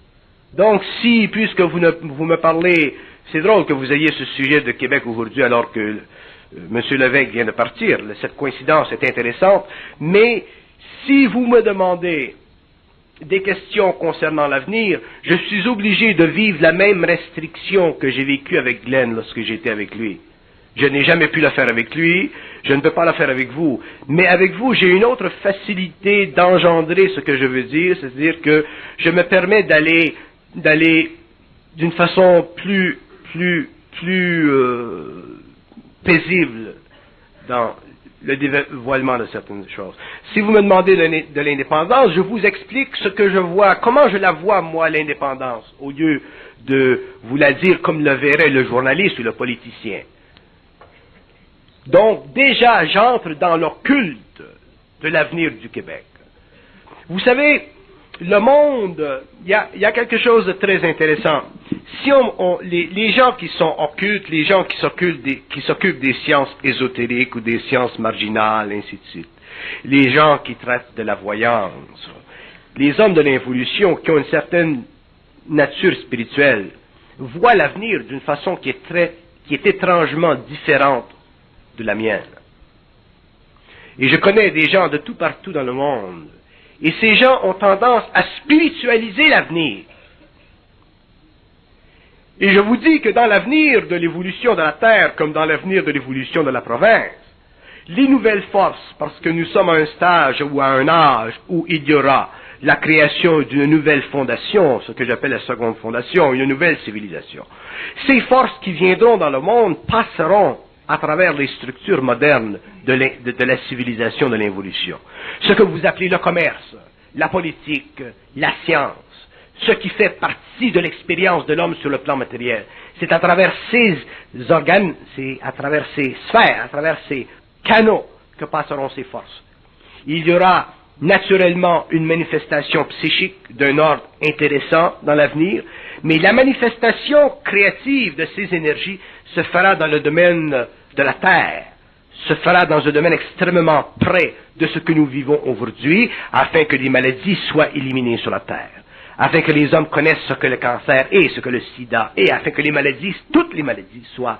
Donc si, puisque vous me parlez, c'est drôle que vous ayez ce sujet de Québec aujourd'hui alors que M. Lévesque vient de partir, cette coïncidence est intéressante, mais si vous me demandez des questions concernant l'avenir, je suis obligé de vivre la même restriction que j'ai vécue avec Glenn lorsque j'étais avec lui. Je n'ai jamais pu la faire avec lui, je ne peux pas la faire avec vous. Mais avec vous, j'ai une autre facilité d'engendrer ce que je veux dire, c'est-à-dire que je me permets d'aller d'une façon plus paisible dans le dévoilement de certaines choses. Si vous me demandez de l'indépendance, je vous explique ce que je vois, comment je la vois, moi, l'indépendance, au lieu de vous la dire comme le verrait le journaliste ou le politicien. Donc, déjà, j'entre dans l'occulte de l'avenir du Québec. Vous savez, le monde, il y a quelque chose de très intéressant. Si les gens qui sont occultes, les gens qui s'occupent des sciences ésotériques ou des sciences marginales, ainsi de suite, les gens qui traitent de la voyance, les hommes de l'évolution qui ont une certaine nature spirituelle, voient l'avenir d'une façon qui est étrangement différente de la mienne. Et je connais des gens de tout partout dans le monde. Et ces gens ont tendance à spiritualiser l'avenir. Et je vous dis que dans l'avenir de l'évolution de la Terre, comme dans l'avenir de l'évolution de la province, les nouvelles forces, parce que nous sommes à un stage ou à un âge où il y aura la création d'une nouvelle fondation, ce que j'appelle la seconde fondation, une nouvelle civilisation. Ces forces qui viendront dans le monde passeront à travers les structures modernes de la civilisation de l'évolution. Ce que vous appelez le commerce, la politique, la science, ce qui fait partie de l'expérience de l'homme sur le plan matériel. C'est à travers ces organes, c'est à travers ces sphères, à travers ces canaux que passeront ces forces. Il y aura naturellement une manifestation psychique d'un ordre intéressant dans l'avenir, mais la manifestation créative de ces énergies se fera dans le domaine de la Terre, se fera dans un domaine extrêmement près de ce que nous vivons aujourd'hui, afin que les maladies soient éliminées sur la Terre, afin que les hommes connaissent ce que le cancer est, ce que le sida est, afin que les maladies, toutes les maladies, soient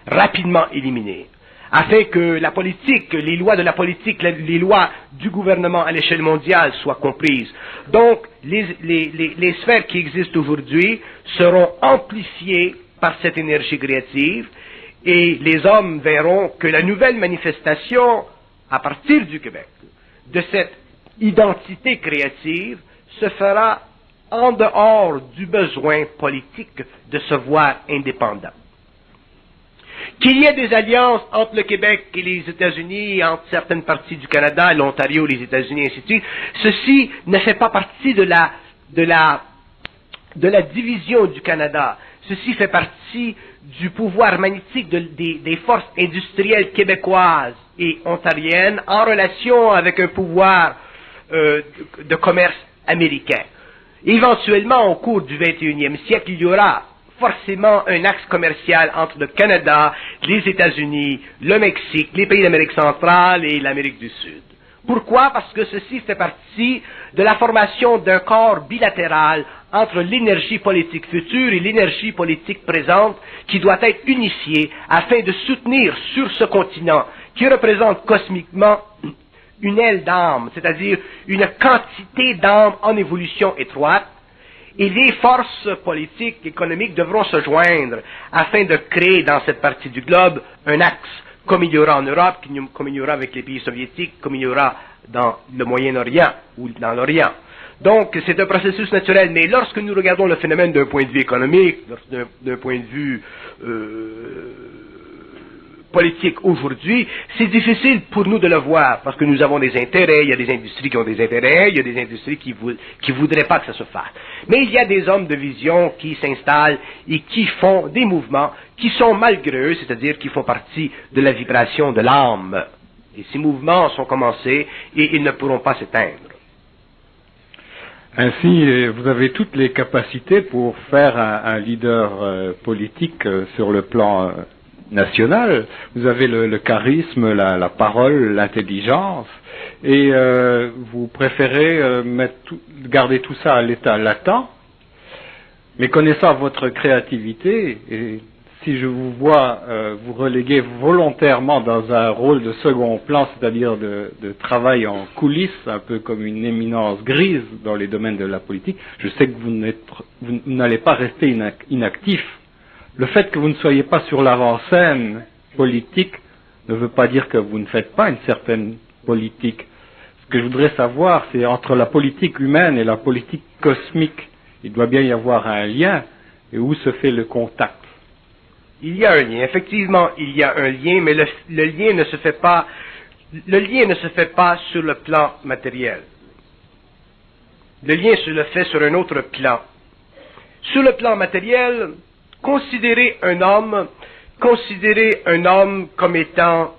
rapidement éliminées, afin que la politique, les lois de la politique, les lois du gouvernement à l'échelle mondiale soient comprises. Donc, les sphères qui existent aujourd'hui seront amplifiées par cette énergie créative, et les hommes verront que la nouvelle manifestation, à partir du Québec, de cette identité créative, se fera en dehors du besoin politique de se voir indépendant. Qu'il y ait des alliances entre le Québec et les États-Unis, entre certaines parties du Canada, l'Ontario, les États-Unis, ainsi de suite, ceci ne fait pas partie de la division du Canada. Ceci fait partie du pouvoir magnétique des forces industrielles québécoises et ontariennes en relation avec un pouvoir de commerce américain. Éventuellement, au cours du 21e siècle, il y aura forcément un axe commercial entre le Canada, les États-Unis, le Mexique, les pays d'Amérique centrale et l'Amérique du Sud. Pourquoi? Parce que ceci fait partie de la formation d'un corps bilatéral entre l'énergie politique future et l'énergie politique présente qui doit être unifiée afin de soutenir sur ce continent qui représente cosmiquement une aile d'âme, c'est-à-dire une quantité d'âme en évolution étroite, et les forces politiques, économiques devront se joindre afin de créer dans cette partie du globe un axe, comme il y aura en Europe, comme il y aura avec les pays soviétiques, comme il y aura dans le Moyen-Orient ou dans l'Orient. Donc, c'est un processus naturel, mais lorsque nous regardons le phénomène d'un point de vue économique, d'un point de vue politique aujourd'hui, c'est difficile pour nous de le voir, parce que nous avons des intérêts, il y a des industries qui ont des intérêts, il y a des industries qui voudraient pas que ça se fasse. Mais il y a des hommes de vision qui s'installent et qui font des mouvements qui sont malgré eux, c'est-à-dire qui font partie de la vibration de l'âme. Et ces mouvements sont commencés et ils ne pourront pas s'éteindre. Ainsi, vous avez toutes les capacités pour faire un leader politique sur le plan national. Vous avez le charisme, la parole, l'intelligence, et vous préférez garder tout ça à l'état latent, mais connaissant votre créativité, et si je vous vois vous reléguer volontairement dans un rôle de second plan, c'est-à-dire de travail en coulisses, un peu comme une éminence grise dans les domaines de la politique, je sais que vous n'allez pas rester inactif. Le fait que vous ne soyez pas sur l'avant-scène politique ne veut pas dire que vous ne faites pas une certaine politique. Ce que je voudrais savoir, c'est entre la politique humaine et la politique cosmique, il doit bien y avoir un lien, et où se fait le contact? Il y a un lien, effectivement, il y a un lien, mais le lien ne se fait pas sur le plan matériel. Le lien se le fait sur un autre plan. Sur le plan matériel, considérez un homme comme étant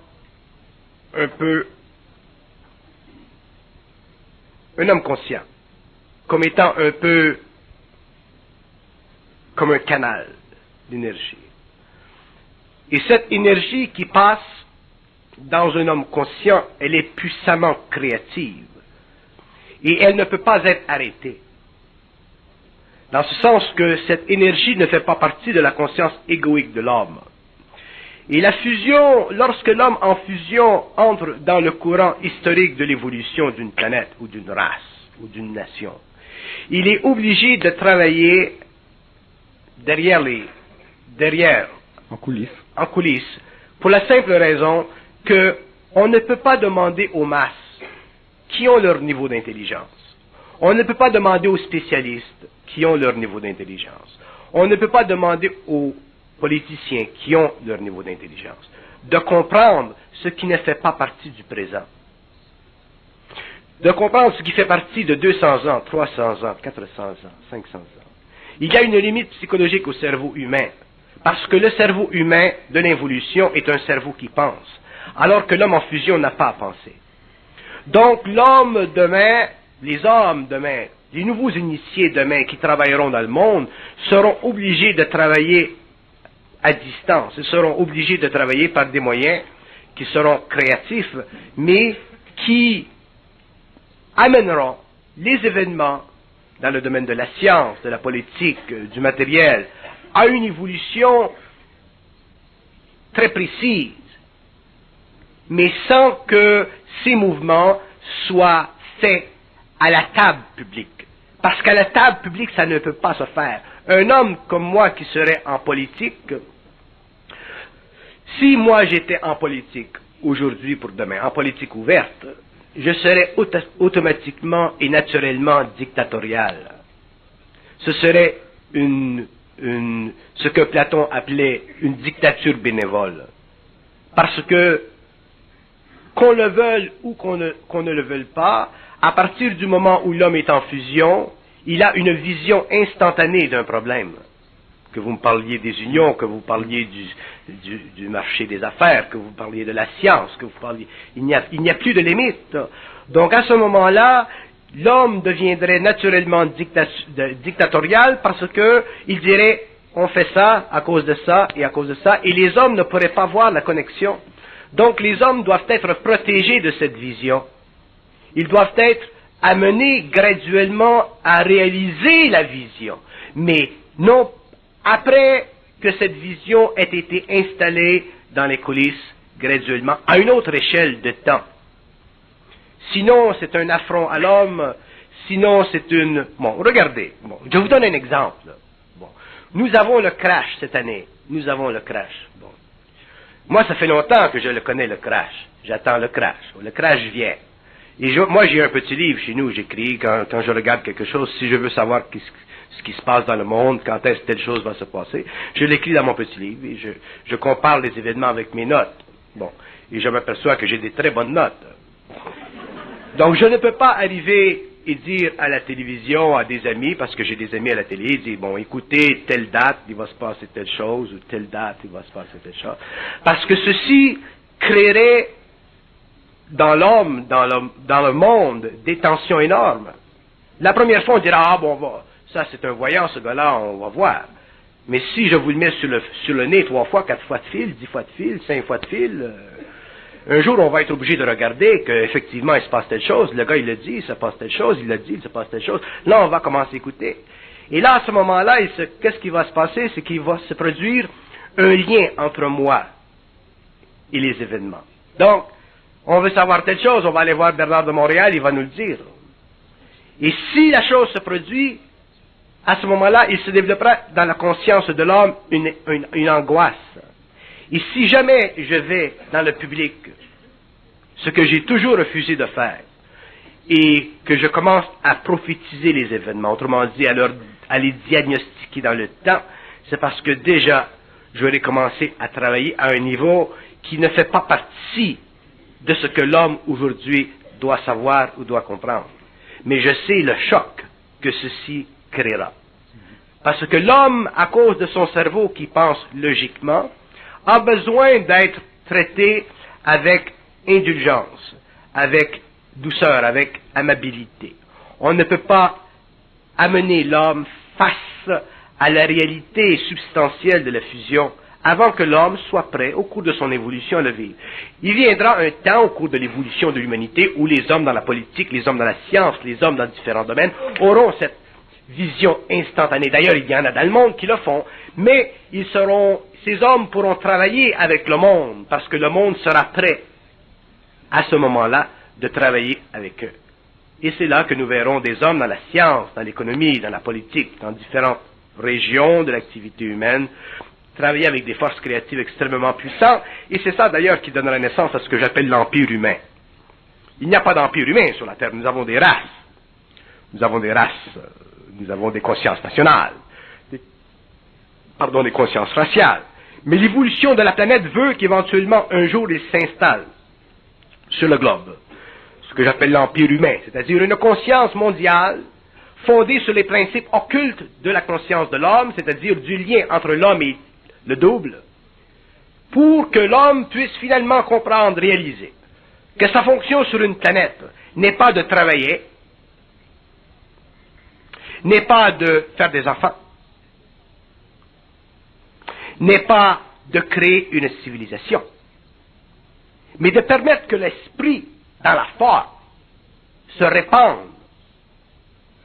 un homme conscient, comme étant un peu comme un canal d'énergie. Et cette énergie qui passe dans un homme conscient, elle est puissamment créative. Et elle ne peut pas être arrêtée. Dans ce sens que cette énergie ne fait pas partie de la conscience égoïque de l'homme. Et la fusion, lorsque l'homme en fusion entre dans le courant historique de l'évolution d'une planète ou d'une race ou d'une nation, il est obligé de travailler en coulisses, pour la simple raison que on ne peut pas demander aux masses qui ont leur niveau d'intelligence. On ne peut pas demander aux spécialistes qui ont leur niveau d'intelligence. On ne peut pas demander aux politiciens qui ont leur niveau d'intelligence de comprendre ce qui ne fait pas partie du présent. De comprendre ce qui fait partie de 200 ans, 300 ans, 400 ans, 500 ans. Il y a une limite psychologique au cerveau humain, parce que le cerveau humain de l'évolution est un cerveau qui pense, alors que l'homme en fusion n'a pas à penser. Donc l'homme demain, les hommes demain, les nouveaux initiés demain qui travailleront dans le monde seront obligés de travailler à distance. Ils seront obligés de travailler par des moyens qui seront créatifs, mais qui amèneront les événements dans le domaine de la science, de la politique, du matériel, à une évolution très précise, mais sans que ces mouvements soient faits à la table publique. Parce qu'à la table publique, ça ne peut pas se faire. Un homme comme moi qui serait en politique, si moi j'étais en politique aujourd'hui pour demain, en politique ouverte, je serais automatiquement et naturellement dictatorial. Ce serait ce que Platon appelait une dictature bénévole. Parce que, qu'on le veuille ou qu'on ne le veuille pas, à partir du moment où l'homme est en fusion, il a une vision instantanée d'un problème. Que vous me parliez des unions, que vous parliez du marché des affaires, que vous parliez de la science, que vous parliez... Il n'y a plus de limite. Donc à ce moment-là, l'homme deviendrait naturellement dictatorial parce que il dirait on fait ça à cause de ça et à cause de ça, et les hommes ne pourraient pas voir la connexion. Donc les hommes doivent être protégés de cette vision. Ils doivent être amenés graduellement à réaliser la vision, mais non après que cette vision ait été installée dans les coulisses graduellement à une autre échelle de temps. Sinon, c'est un affront à l'homme, sinon c'est une... Bon, regardez, je vous donne un exemple. Bon, nous avons le crash cette année, nous avons le crash. Bon. Moi, ça fait longtemps que je le connais, le crash. J'attends le crash. Le crash vient. Et moi, j'ai un petit livre chez nous, j'écris quand je regarde quelque chose, si je veux savoir ce qui se passe dans le monde, quand est-ce que telle chose va se passer, je l'écris dans mon petit livre et je compare les événements avec mes notes. Bon, et je m'aperçois que j'ai des très bonnes notes. Donc, je ne peux pas arriver et dire à la télévision, à des amis, parce que j'ai des amis à la télé, dire, bon, écoutez, telle date, il va se passer telle chose, ou telle date, il va se passer telle chose. Parce que ceci créerait dans l'homme, dans le monde, des tensions énormes. La première fois, on dira, ah bon, ça c'est un voyant, ce gars-là, on va voir. Mais si je vous le mets sur le nez 3 fois, 4 fois de fil, 10 fois de fil, 5 fois de fil, un jour on va être obligé de regarder qu'effectivement il se passe telle chose, le gars il le dit, il se passe telle chose, il l'a dit, il se passe telle chose. Là on va commencer à écouter. Et là à ce moment-là, qu'est-ce qui va se passer? C'est qu'il va se produire un lien entre moi et les événements. Donc, on veut savoir telle chose, on va aller voir Bernard de Montréal, il va nous le dire. Et si la chose se produit, à ce moment-là, il se développera dans la conscience de l'homme une angoisse. Et si jamais je vais dans le public, ce que j'ai toujours refusé de faire, et que je commence à prophétiser les événements, autrement dit, à les diagnostiquer dans le temps, c'est parce que déjà, j'aurais commencé à travailler à un niveau qui ne fait pas partie de ce que l'homme aujourd'hui doit savoir ou doit comprendre. Mais je sais le choc que ceci créera. Parce que l'homme, à cause de son cerveau qui pense logiquement, a besoin d'être traité avec indulgence, avec douceur, avec amabilité. On ne peut pas amener l'homme face à la réalité substantielle de la fusion avant que l'homme soit prêt au cours de son évolution à le vivre. Il viendra un temps au cours de l'évolution de l'humanité où les hommes dans la politique, les hommes dans la science, les hommes dans différents domaines auront cette vision instantanée. D'ailleurs, il y en a dans le monde qui le font, mais ces hommes pourront travailler avec le monde parce que le monde sera prêt à ce moment-là de travailler avec eux. Et c'est là que nous verrons des hommes dans la science, dans l'économie, dans la politique, dans différentes régions de l'activité humaine, travailler avec des forces créatives extrêmement puissantes, et c'est ça d'ailleurs qui donnera naissance à ce que j'appelle l'empire humain. Il n'y a pas d'empire humain sur la Terre, nous avons des races. Nous avons des consciences nationales, des consciences raciales. Mais l'évolution de la planète veut qu'éventuellement un jour il s'installe sur le globe, ce que j'appelle l'empire humain, c'est-à-dire une conscience mondiale fondée sur les principes occultes de la conscience de l'homme, c'est-à-dire du lien entre l'homme et le double, pour que l'homme puisse finalement comprendre, réaliser que sa fonction sur une planète n'est pas de travailler, n'est pas de faire des enfants, n'est pas de créer une civilisation, mais de permettre que l'esprit, dans la forme, se répande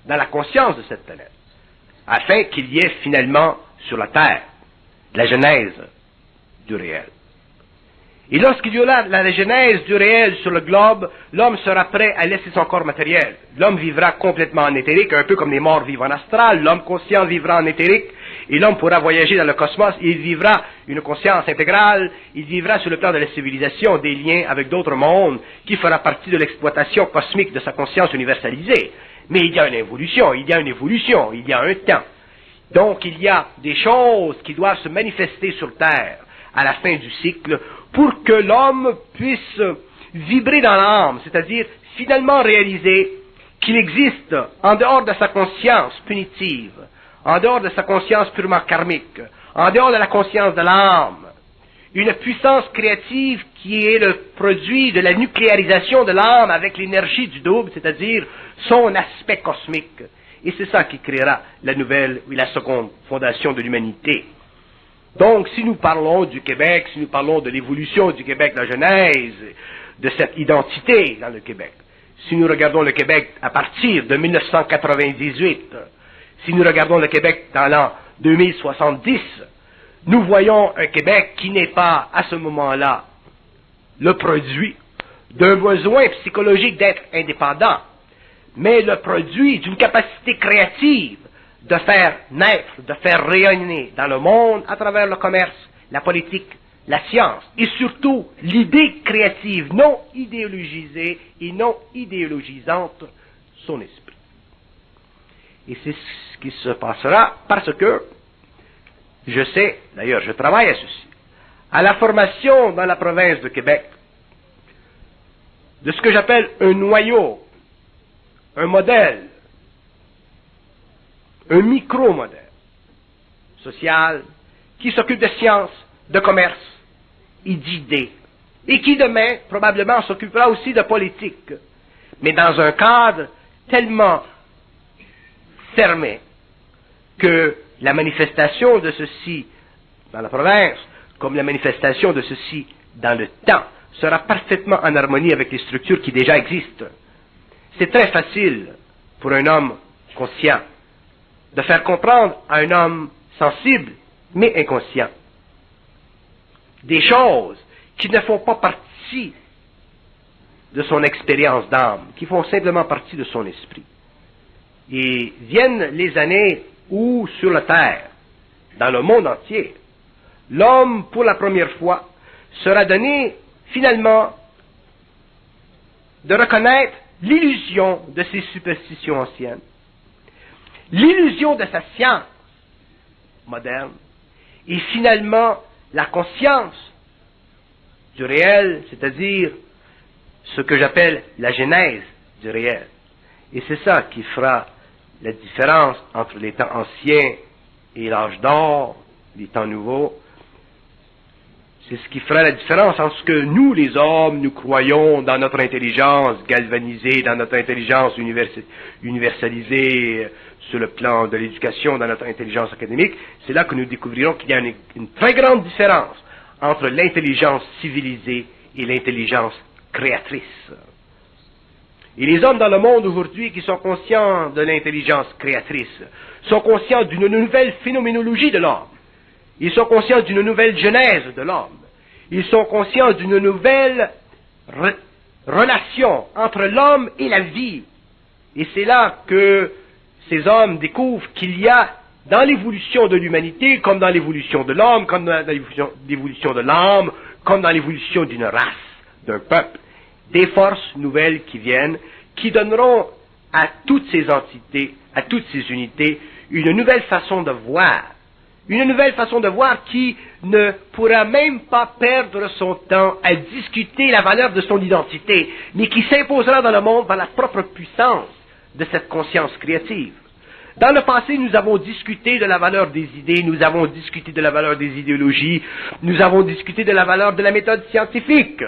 dans la conscience de cette planète, afin qu'il y ait finalement sur la Terre la genèse du réel. Et lorsqu'il y aura la genèse du réel sur le globe, l'homme sera prêt à laisser son corps matériel. L'homme vivra complètement en éthérique, un peu comme les morts vivent en astral. L'homme conscient vivra en éthérique, et l'homme pourra voyager dans le cosmos. Il vivra une conscience intégrale. Il vivra sur le plan de la civilisation, des liens avec d'autres mondes, qui fera partie de l'exploitation cosmique de sa conscience universalisée. Mais il y a une évolution, il y a un temps. Donc il y a des choses qui doivent se manifester sur Terre à la fin du cycle pour que l'homme puisse vibrer dans l'âme, c'est-à-dire finalement réaliser qu'il existe en dehors de sa conscience punitive, en dehors de sa conscience purement karmique, en dehors de la conscience de l'âme, une puissance créative qui est le produit de la nucléarisation de l'âme avec l'énergie du double, c'est-à-dire son aspect cosmique. Et c'est ça qui créera la nouvelle ou la seconde fondation de l'humanité. Donc, si nous parlons du Québec, si nous parlons de l'évolution du Québec, la genèse de cette identité dans le Québec, si nous regardons le Québec à partir de 1998, si nous regardons le Québec dans l'an 2070, nous voyons un Québec qui n'est pas, à ce moment-là, le produit d'un besoin psychologique d'être indépendant, mais le produit d'une capacité créative de faire naître, de faire rayonner dans le monde à travers le commerce, la politique, la science, et surtout l'idée créative non idéologisée et non idéologisante, son esprit. Et c'est ce qui se passera parce que, je sais, d'ailleurs je travaille à ceci, à la formation dans la province de Québec de ce que j'appelle un noyau, un modèle, un micro-modèle social qui s'occupe de science, de commerce et d'idées, et qui demain probablement s'occupera aussi de politique, mais dans un cadre tellement fermé que la manifestation de ceci dans la province, comme la manifestation de ceci dans le temps, sera parfaitement en harmonie avec les structures qui déjà existent. C'est très facile pour un homme conscient de faire comprendre à un homme sensible mais inconscient des choses qui ne font pas partie de son expérience d'âme, qui font simplement partie de son esprit. Et viennent les années où, sur la terre, dans le monde entier, l'homme, pour la première fois, sera donné, finalement, de reconnaître l'illusion de ses superstitions anciennes, l'illusion de sa science moderne, et finalement, la conscience du réel, c'est-à-dire ce que j'appelle la genèse du réel. Et c'est ça qui fera la différence entre les temps anciens et l'âge d'or, les temps nouveaux. C'est ce qui fera la différence entre ce que nous, les hommes, nous croyons dans notre intelligence galvanisée, dans notre intelligence universalisée sur le plan de l'éducation, dans notre intelligence académique. C'est là que nous découvrirons qu'il y a une très grande différence entre l'intelligence civilisée et l'intelligence créatrice. Et les hommes dans le monde aujourd'hui qui sont conscients de l'intelligence créatrice sont conscients d'une nouvelle phénoménologie de l'homme. Ils sont conscients d'une nouvelle genèse de l'homme. Ils sont conscients d'une nouvelle relation entre l'homme et la vie. Et c'est là que ces hommes découvrent qu'il y a dans l'évolution de l'humanité, comme dans l'évolution de l'homme, comme dans l'évolution de l'âme, comme dans l'évolution d'une race, d'un peuple, des forces nouvelles qui viennent, qui donneront à toutes ces entités, à toutes ces unités, une nouvelle façon de voir. Une nouvelle façon de voir qui ne pourra même pas perdre son temps à discuter la valeur de son identité, mais qui s'imposera dans le monde par la propre puissance de cette conscience créative. Dans le passé, nous avons discuté de la valeur des idées, nous avons discuté de la valeur des idéologies, nous avons discuté de la valeur de la méthode scientifique.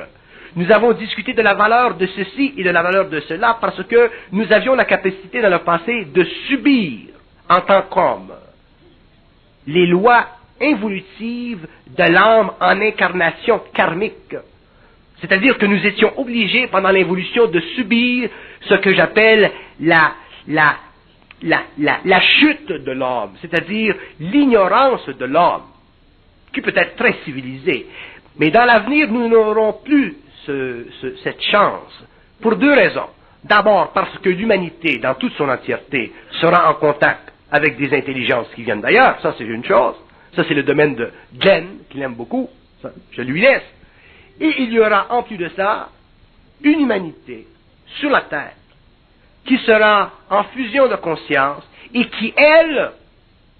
Nous avons discuté de la valeur de ceci et de la valeur de cela parce que nous avions la capacité dans le passé de subir en tant qu'homme les lois involutives de l'âme en incarnation karmique. C'est-à-dire que nous étions obligés pendant l'évolution de subir ce que j'appelle la chute de l'homme, c'est-à-dire l'ignorance de l'homme, qui peut être très civilisée. Mais dans l'avenir, nous n'aurons plus cette chance, pour deux raisons. D'abord, parce que l'humanité, dans toute son entièreté, sera en contact avec des intelligences qui viennent d'ailleurs, ça c'est une chose, ça c'est le domaine de Jen, qu'il aime beaucoup, ça, je lui laisse. Et il y aura en plus de ça, une humanité sur la Terre, qui sera en fusion de conscience, et qui, elle,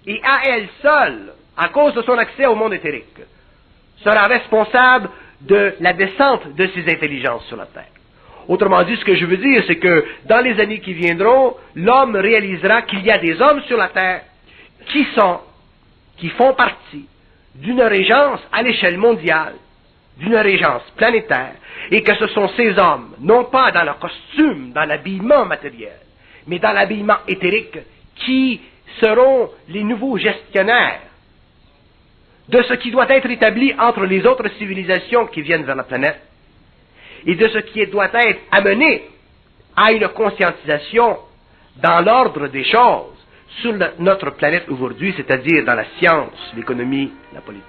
et à elle seule, à cause de son accès au monde éthérique, sera responsable de la descente de ces intelligences sur la Terre. Autrement dit, ce que je veux dire, c'est que dans les années qui viendront, l'homme réalisera qu'il y a des hommes sur la Terre qui font partie d'une régence à l'échelle mondiale, d'une régence planétaire, et que ce sont ces hommes, non pas dans leur costume, dans l'habillement matériel, mais dans l'habillement éthérique, qui seront les nouveaux gestionnaires de ce qui doit être établi entre les autres civilisations qui viennent vers la planète, et de ce qui doit être amené à une conscientisation dans l'ordre des choses sur notre planète aujourd'hui, c'est-à-dire dans la science, l'économie, la politique.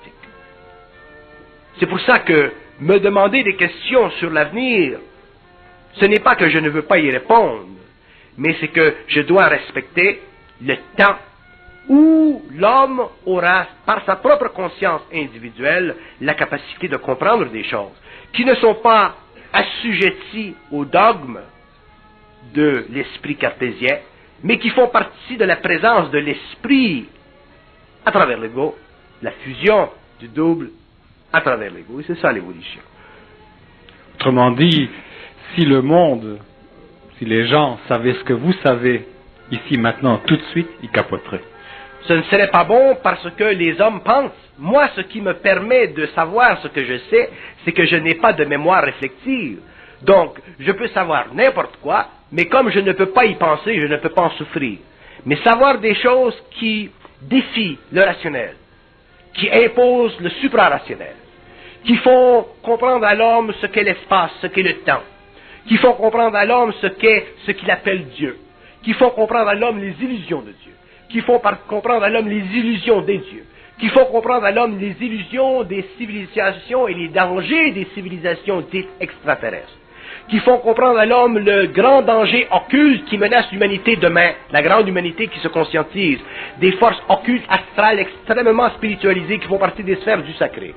C'est pour ça que me demander des questions sur l'avenir, ce n'est pas que je ne veux pas y répondre, mais c'est que je dois respecter le temps où l'homme aura, par sa propre conscience individuelle, la capacité de comprendre des choses qui ne sont pas assujettis au dogme de l'esprit cartésien, mais qui font partie de la présence de l'esprit à travers l'ego, la fusion du double à travers l'ego. Et c'est ça l'évolution. Autrement dit, si le monde, si les gens savaient ce que vous savez ici maintenant tout de suite, ils capoteraient. Ce ne serait pas bon parce que les hommes pensent. Moi, ce qui me permet de savoir ce que je sais, c'est que je n'ai pas de mémoire réflexive. Donc, je peux savoir n'importe quoi, mais comme je ne peux pas y penser, je ne peux pas en souffrir. Mais savoir des choses qui défient le rationnel, qui imposent le suprarationnel, qui font comprendre à l'homme ce qu'est l'espace, ce qu'est le temps, qui font comprendre à l'homme ce qu'est ce qu'il appelle Dieu, qui font comprendre à l'homme les illusions de Dieu, qui font comprendre à l'homme les illusions des dieux, qui font comprendre à l'homme les illusions des civilisations et les dangers des civilisations dites extraterrestres, qui font comprendre à l'homme le grand danger occulte qui menace l'humanité demain, la grande humanité qui se conscientise, des forces occultes astrales extrêmement spiritualisées qui font partie des sphères du sacré.